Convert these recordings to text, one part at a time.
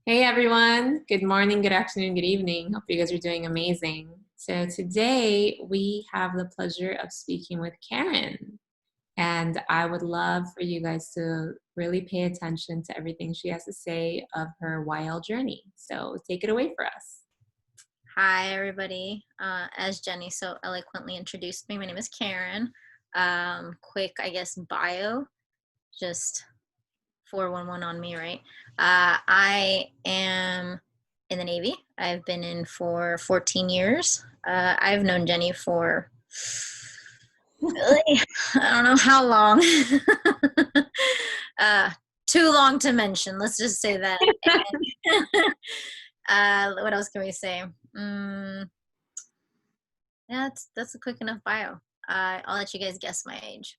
Hey everyone, good morning, good afternoon, good evening. Hope you guys are doing amazing. So today we have the pleasure of speaking with Karen, and I would love for you guys to really pay attention to everything she has to say of her wild journey. So take it away for us. Hi, everybody. As Jenny so eloquently introduced me, my name is Karen. Quick, I guess, bio, just 411 on me, right? I am in the Navy. I've been in for 14 years. I've known Jenny for really, I don't know how long. uh, Too long to mention. Let's just say that. What else can we say? Mm, Yeah, that's a quick enough bio. I'll let you guys guess my age.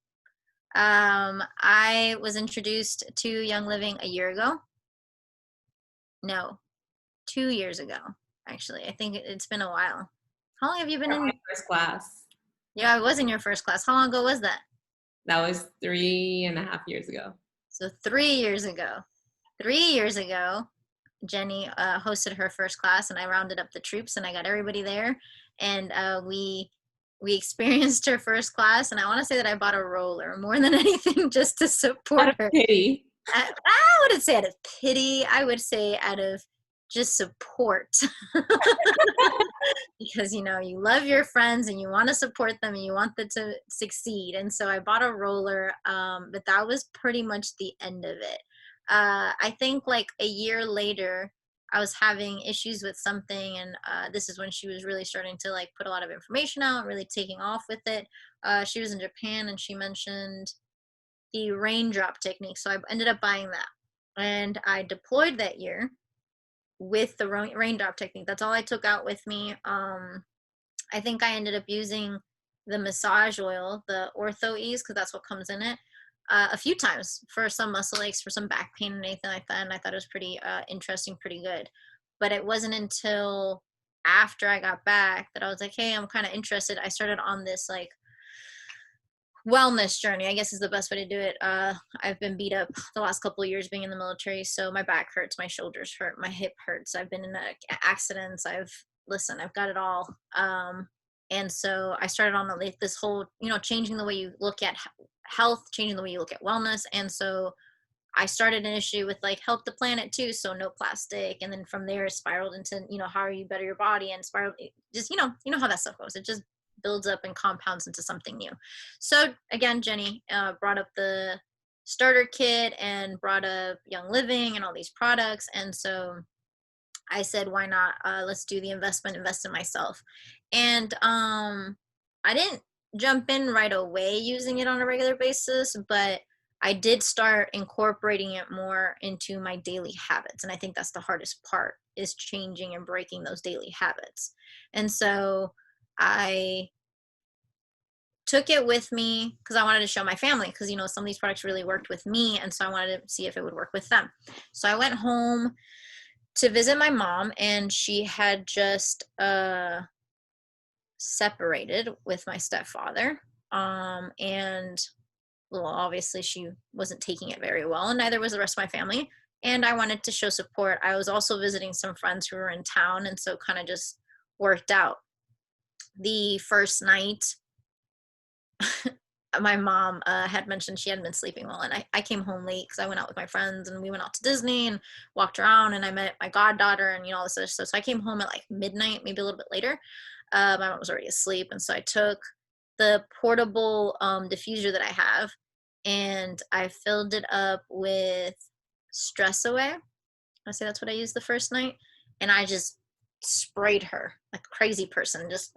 I was introduced to Young Living a year ago. No, 2 years ago, actually. I think it's been a while. How long have you been Or in? my first class. Yeah, I was in your first class. How long ago was that? That was 3.5 years ago. So 3 years ago. 3 years ago, Jenny hosted her first class, and I rounded up the troops, and I got everybody there, and we experienced her first class, and I want to say that I bought a roller more than anything just to Out support of her. pity. I wouldn't say out of pity. I would say out of just support. Because you love your friends and you want to support them and you want them to succeed. And so I bought a roller, but that was pretty much the end of it. I think like a year later, I was having issues with something, and this is when she was really starting to like put a lot of information out, really taking off with it. She was in Japan, and she mentioned the raindrop technique. So I ended up buying that. And I deployed that year with the raindrop technique. That's all I took out with me. I think I ended up using the massage oil, the Ortho Ease, because that's what comes in it, a few times for some muscle aches, for some back pain, and anything like that. And I thought it was pretty interesting, pretty good. But it wasn't until after I got back that I was like, hey, I'm kind of interested. I started on this like wellness journey, I guess is the best way to do it. I've been beat up the last couple of years being in the military, so my back hurts, my shoulders hurt, my hip hurts. I've been in accidents. I've got it all. And so I started on this whole, changing the way you look at health, changing the way you look at wellness. And so I started initially with like help the planet too, so no plastic, and then from there it spiraled into how are you better your body, and spiraled just how that stuff goes. It just builds up and compounds into something new. So again, Jenny brought up the starter kit and brought up Young Living and all these products, and so I said, why not? Let's do the invest in myself, and I didn't jump in right away using it on a regular basis, but I did start incorporating it more into my daily habits. And I think that's the hardest part, is changing and breaking those daily habits. And so I took it with me because I wanted to show my family, because some of these products really worked with me, and so I wanted to see if it would work with them. So I went home to visit my mom, and she had just separated with my stepfather. And well, obviously she wasn't taking it very well, and neither was the rest of my family. And I wanted to show support. I was also visiting some friends who were in town, and so kind of just worked out. The first night, my mom had mentioned she hadn't been sleeping well, and I came home late because I went out with my friends, and we went out to Disney and walked around, and I met my goddaughter and all this other stuff. So I came home at like midnight, maybe a little bit later. My mom was already asleep, and so I took the portable diffuser that I have, and I filled it up with Stress Away. I say that's what I used the first night, and I just sprayed her like a crazy person, just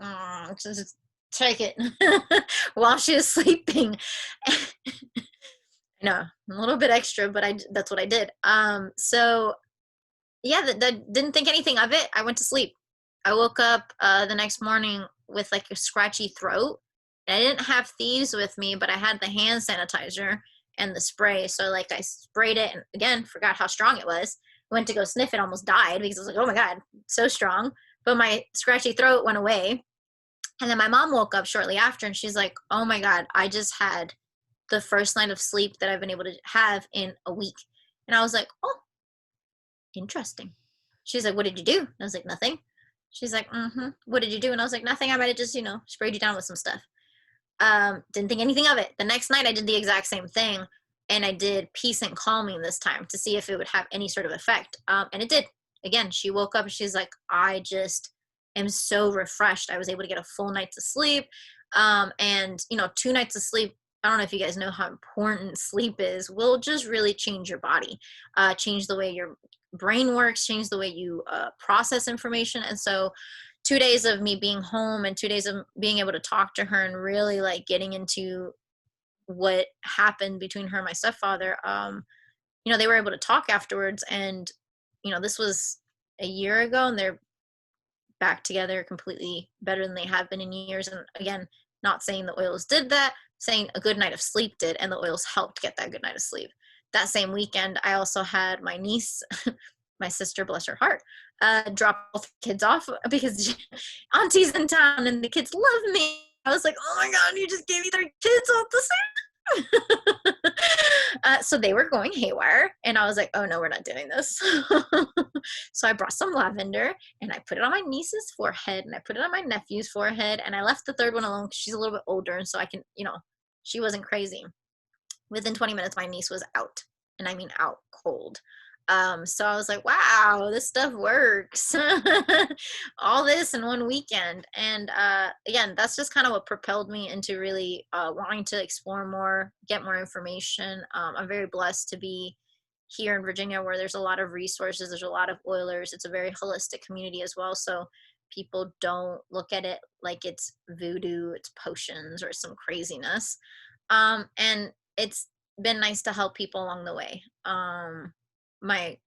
take it while she was sleeping. No, a little bit extra, but that's what I did. So yeah, that didn't think anything of it. I went to sleep. I woke up the next morning with like a scratchy throat. And I didn't have thieves with me, but I had the hand sanitizer and the spray. So like I sprayed it, and again forgot how strong it was. Went to go sniff it, almost died because I was like, oh my god, so strong. But my scratchy throat went away. And then my mom woke up shortly after, and she's like, oh my god, I just had the first night of sleep that I've been able to have in a week. And I was like, oh, interesting. She's like, what did you do? And I was like, nothing. She's like, what did you do? And I was like, nothing. I might have just, sprayed you down with some stuff. Didn't think anything of it. The next night I did the exact same thing, and I did peace and calming this time to see if it would have any sort of effect. And it did. Again, she woke up and she's like, I just am so refreshed. I was able to get a full night's of sleep. And 2 nights of sleep, I don't know if you guys know how important sleep is, will just really change your body, change the way your brain works, change the way you process information. And so 2 days of me being home and 2 days of being able to talk to her and really like getting into what happened between her and my stepfather, they were able to talk afterwards. And this was a year ago, and they're back together completely better than they have been in years. And again, not saying the oils did that, saying a good night of sleep did, and the oils helped get that good night of sleep. That same weekend, I also had my niece, my sister, bless her heart, drop both kids off because auntie's in town and the kids love me. I was like, oh my God, you just gave me 3 kids off the same. So they were going haywire, and I was like, oh no, we're not doing this. So I brought some lavender and I put it on my niece's forehead and I put it on my nephew's forehead, and I left the third one alone because she's a little bit older, and so I can, she wasn't crazy. Within 20 minutes, my niece was out, and I mean out cold. So I was like, wow, this stuff works. All this in one weekend. And again, that's just kind of what propelled me into really wanting to explore more, get more information. I'm very blessed to be here in Virginia, where there's a lot of resources, there's a lot of oilers. It's a very holistic community as well. So people don't look at it like it's voodoo, it's potions, or some craziness. And it's been nice to help people along the way.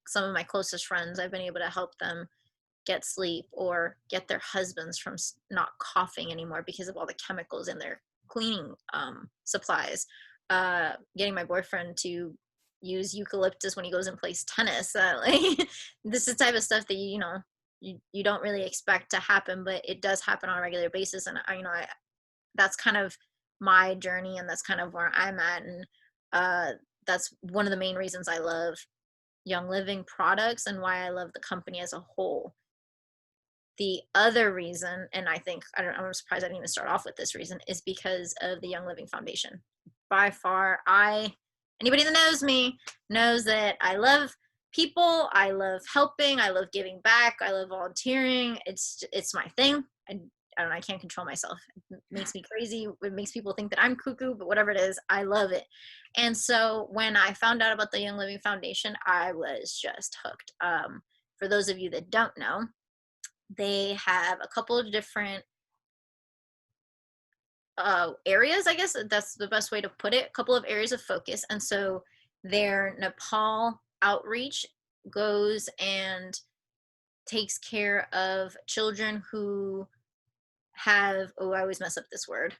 Some of my closest friends, I've been able to help them get sleep or get their husbands from not coughing anymore because of all the chemicals in their cleaning supplies. Getting my boyfriend to use eucalyptus when he goes and plays tennis. Like, this is the type of stuff that you don't really expect to happen, but it does happen on a regular basis. And I that's kind of my journey, and that's kind of where I'm at. And that's one of the main reasons I love Young Living products and why I love the company as a whole. The other reason, and I'm surprised I didn't even start off with this reason, is because of the Young Living Foundation. By far, anybody that knows me knows that I love people, I love helping, I love giving back, I love volunteering. It's my thing. I don't know, I can't control myself. It makes me crazy. It makes people think that I'm cuckoo, but whatever it is, I love it. And so when I found out about the Young Living Foundation, I was just hooked. For those of you that don't know, they have a couple of different areas, I guess that's the best way to put it, a couple of areas of focus. And so their Nepal outreach goes and takes care of children who have, I always mess up this word,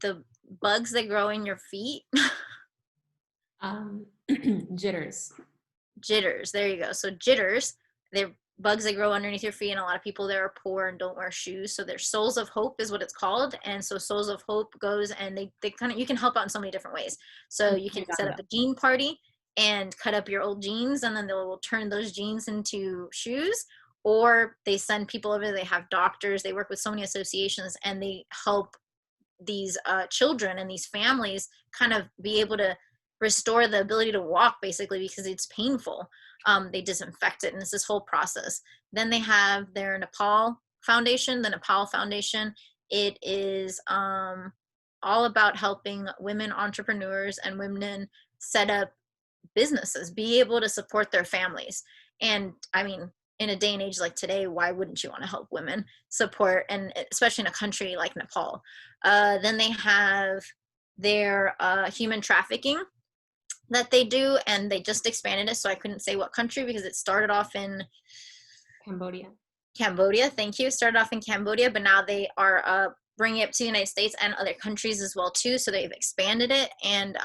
the bugs that grow in your feet. Um, jitters. Jitters, there you go. So jitters, they're bugs that grow underneath your feet, and a lot of people there are poor and don't wear shoes. So their Souls of Hope is what it's called. And so Souls of Hope goes and they kind of, you can help out in so many different ways. So you can set up a jean party and cut up your old jeans, and then they will turn those jeans into shoes. Or they send people over, they have doctors, they work with so many associations, and they help these children and these families kind of be able to restore the ability to walk, basically, because it's painful. They disinfect it, and it's this whole process. Then they have their Nepal Foundation. The Nepal Foundation, it is all about helping women entrepreneurs and women set up businesses, be able to support their families. And I mean, in a day and age like today, why wouldn't you want to help women support, and especially in a country like Nepal? Then they have their human trafficking that they do, and they just expanded it, so I couldn't say what country because it started off in Cambodia. Thank you. Started off in Cambodia, but now they are bringing it to the United States and other countries as well too. So they've expanded it. And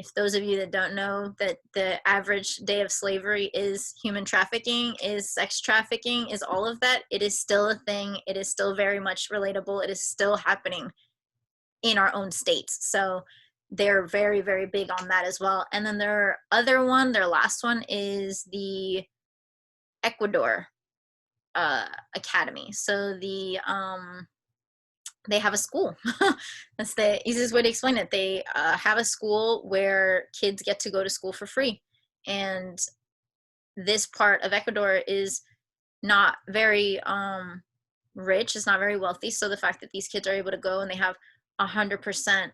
if those of you that don't know that the average day of slavery is human trafficking, is sex trafficking, is all of that, it is still a thing. It is still very much relatable. It is still happening in our own states. So they're very, very big on that as well. And then their last one is the Ecuador Academy. So they have a school. That's the easiest way to explain it. They have a school where kids get to go to school for free. And this part of Ecuador is not very rich, it's not very wealthy. So the fact that these kids are able to go and they have 100%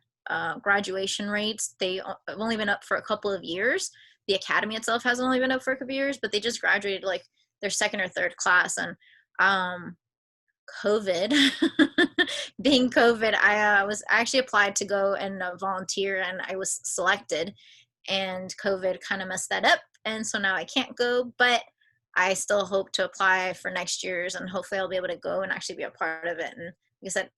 graduation rates, they have only been up for a couple of years. The academy itself hasn't only been up for a couple of years, but they just graduated like their second or third class. And COVID, being COVID, I was actually applied to go and volunteer, and I was selected, and COVID kind of messed that up. And so now I can't go, but I still hope to apply for next year's, and hopefully I'll be able to go and actually be a part of it. And like I said,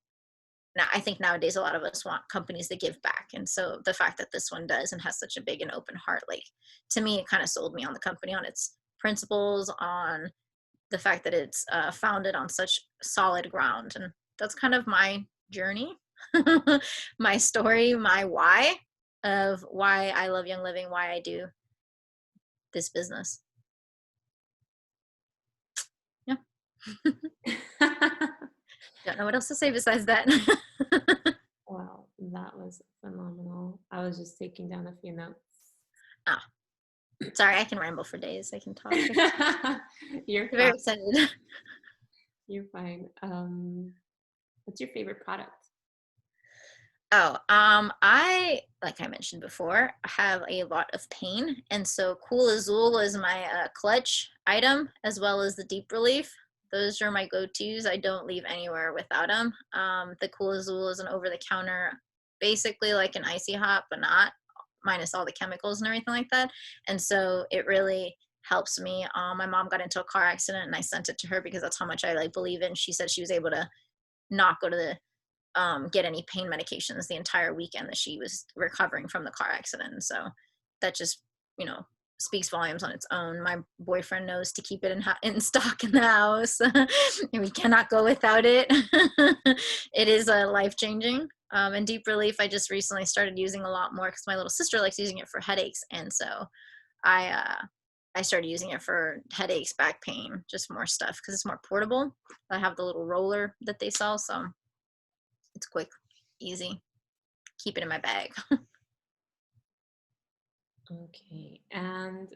now I think nowadays a lot of us want companies that give back. And so the fact that this one does and has such a big and open heart, like to me, it kind of sold me on the company, on its principles, on the fact that it's founded on such solid ground. And that's kind of my journey, my story, my why of why I love Young Living, why I do this business. Yeah. Don't know what else to say besides that. Wow, that was phenomenal. I was just taking down a few notes. Ah, sorry, I can ramble for days. I can talk. You're Very fine. excited. You're fine. What's your favorite product? Oh, I, like I mentioned before, have a lot of pain, and so CoolAzul is my clutch item, as well as the Deep Relief. Those are my go-tos. I don't leave anywhere without them. The CoolAzul is an over-the-counter, basically like an icy hot, but not, minus all the chemicals and everything like that. And so it really helps me. My mom got into a car accident, and I sent it to her because that's how much I like believe in. She said she was able to not go to the get any pain medications the entire weekend that she was recovering from the car accident. And so that just, speaks volumes on its own. My boyfriend knows to keep it in stock in the house. And we cannot go without it. It is life changing. And Deep Relief, I just recently started using a lot more because my little sister likes using it for headaches. And so I started using it for headaches, back pain, just more stuff because it's more portable. I have the little roller that they sell. So it's quick, easy. Keep it in my bag. Okay. And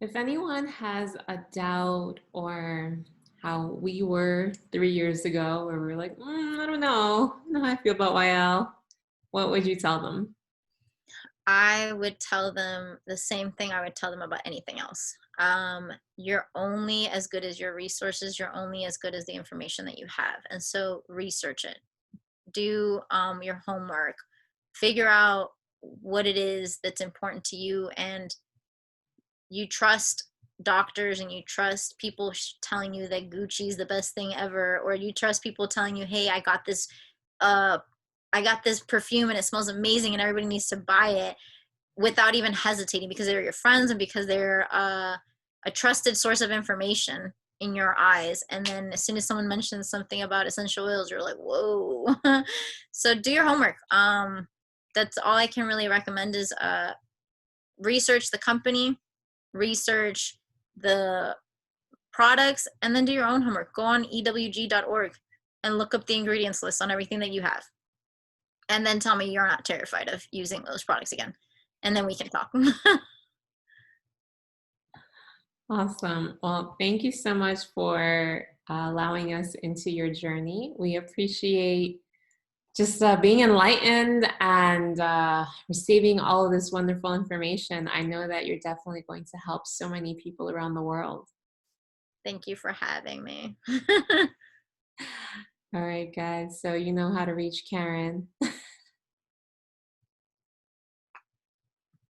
if anyone has a doubt or how we were 3 years ago, where we were like, I don't know how I feel about YL, what would you tell them? I would tell them the same thing I would tell them about anything else. You're only as good as your resources. You're only as good as the information that you have. And so research it. Do your homework. Figure out what it is that's important to you, and you trust doctors and you trust people telling you that Gucci's the best thing ever, or you trust people telling you, hey, uh I got this perfume and it smells amazing and everybody needs to buy it, without even hesitating, because they're your friends and because they're a trusted source of information in your eyes. And then as soon as someone mentions something about essential oils, you're like, whoa. So do your homework. That's all I can really recommend is research the company, research the products, and then do your own homework. Go on ewg.org and look up the ingredients list on everything that you have. And then tell me you're not terrified of using those products again. And then we can talk. Awesome. Well, thank you so much for allowing us into your journey. We appreciate just being enlightened and receiving all of this wonderful information. I know that you're definitely going to help so many people around the world. Thank you for having me. All right, guys. So you know how to reach Karen.